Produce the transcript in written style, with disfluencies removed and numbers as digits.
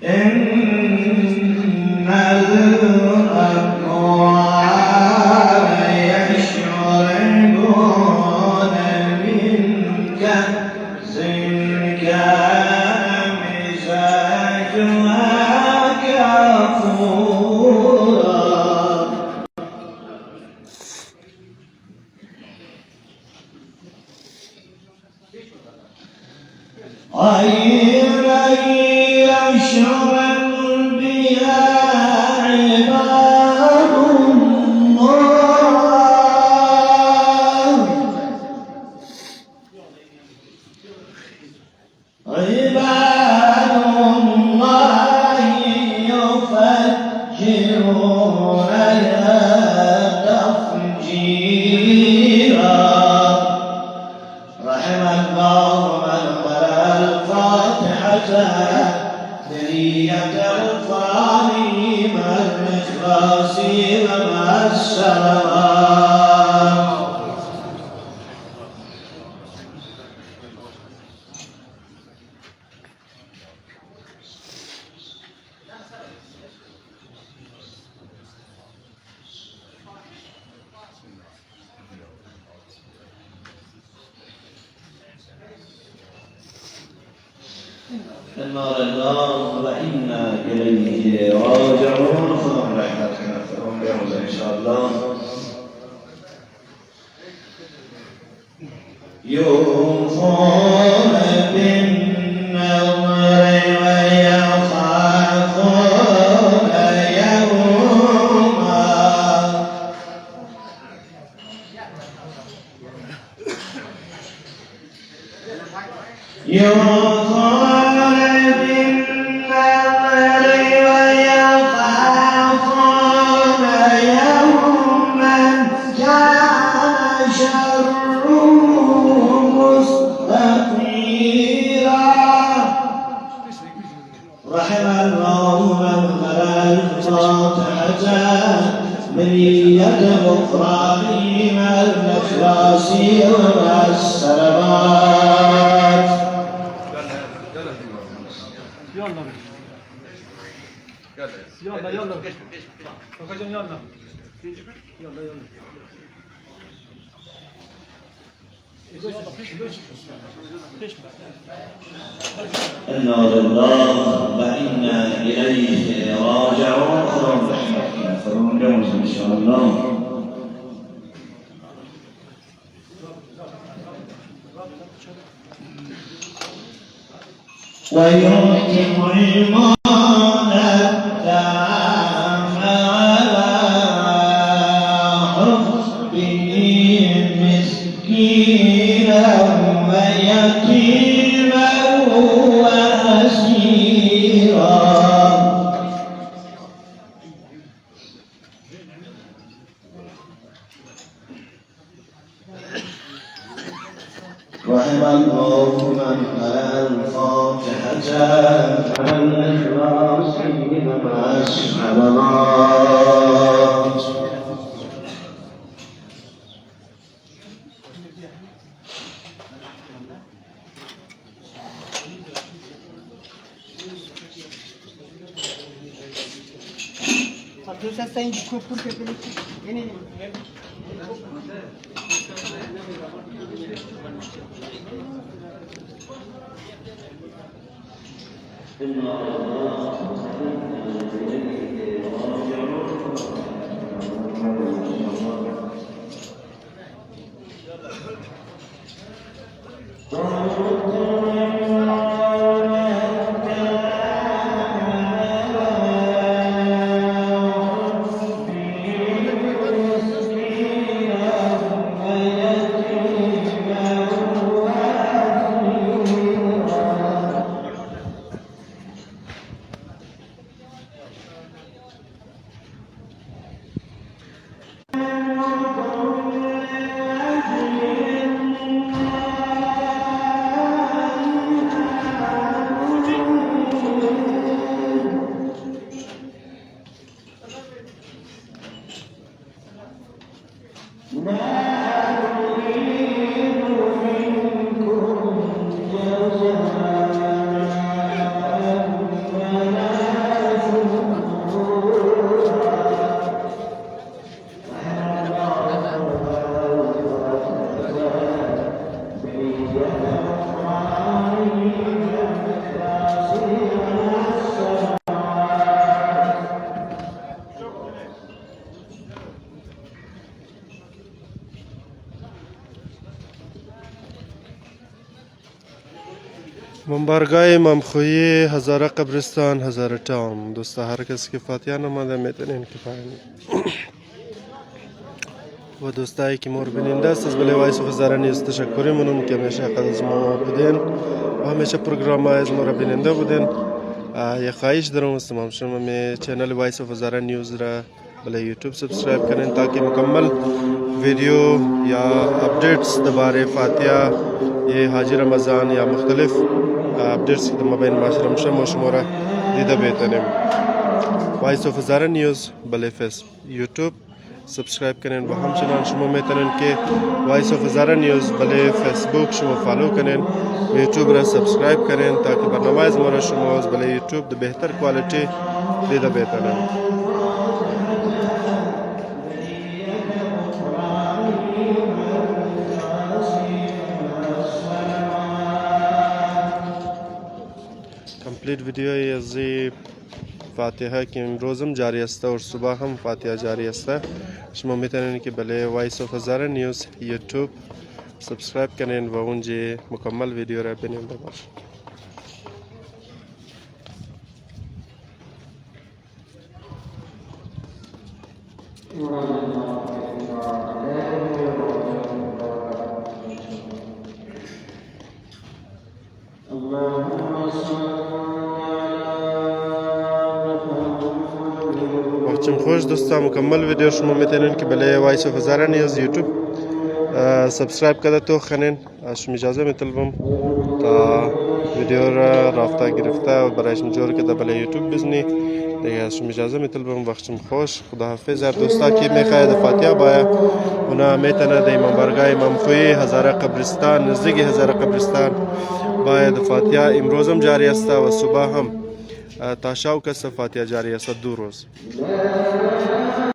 إن الأكوان يشربون من كأس كان مزاجها كافورا غير يشرب بها عباد الله يفجرونها تفجيرا رحم الله من قرأ الفاتحة بنية الفاني مع الإخلاص ومع السلامات. إنا لله وإنا إليه راجعون. خذوا رحمتنا فهم يوم إن شاء الله. يوفون بالنظر ويخافون يوما رحم الله من قرأ الفاتحة بنية غفرانه مع الإخلاص ومع السلامات. يلا يلا فكرين يلا يلا يلا إنا لله وإنا إليه راجعون. خذوا رحمتنا فهم يوم إن شاء الله. ويتم الإيمان التام على حبه مسكينا ويتيما وأسيرا رحم الله من قرأ الفاتحة مع الإخلاص ومع السلامات. Você tem desculpa porque ele منبرگاه امام خویی، هزاره قبرستان، هزاره تاون. دوستا هر کسی که فاتحه نماده میتونین که پایین. و دوستایی که مور بیننده است از بله وایس و هزاره نیست تشکری منم که همیشه از ما بودین و همیشه پروگرام های از ما را بیننده بودین. یک خواهش دارم از تمام شما می چینل وایس و هزاره نیوز را بله یوتیوب سبسکرایب کنین تاکہ مکمل ویڈیو یا اپڈیٹس دربارے فاتحہ یہ حاجی رمضان یا مختلف اپڈیٹس که مابین معاشره شما و شما را دیده بتانیم. وایس آف هزاره نیوز بله فیس یوتیوب سبسکرایب کنین و همچنان شما میتونین که وایس آف هزاره نیوز بله فیسبوک شما فالو کنین و یوتیوب را سبسکرایب کنین تاکہ برنامه از ما را شما از بله یوتیوب د بهتر کوالیتی دیده بتانین. کمپلیت ویدیو از فاتحه که امروز هم جاری است و صبح هم فاتحه جاری است. شما میتونین که بله وایس آف هزاره نیوز یوتیوب سبسکرایب کنین و اونجا مکمل ویدیو را بیننده باشین. وقتم خوش دوستا مکمل ویدیو شما میتونین که بله وایس آف هزاره نیوز یوتیوب سبسکرایب کرده تو خنین. از شما اجازه میطلبم تا ویدیو را رافته گرفته و برایشم جور که بله یوتیوب بزنی دیگه. از شما اجازه میطلبم وقتم خوش. خداحافظ. هر دوستا که میخواید فاتحه باید اونا میتونه در منبرگاه امام خویی هزاره قبرستان نزدیک هزاره قبرستان باید فاتحه امروز هم جاری است و صبح هم تا شاو کس فاتحه جاری است 2 روز.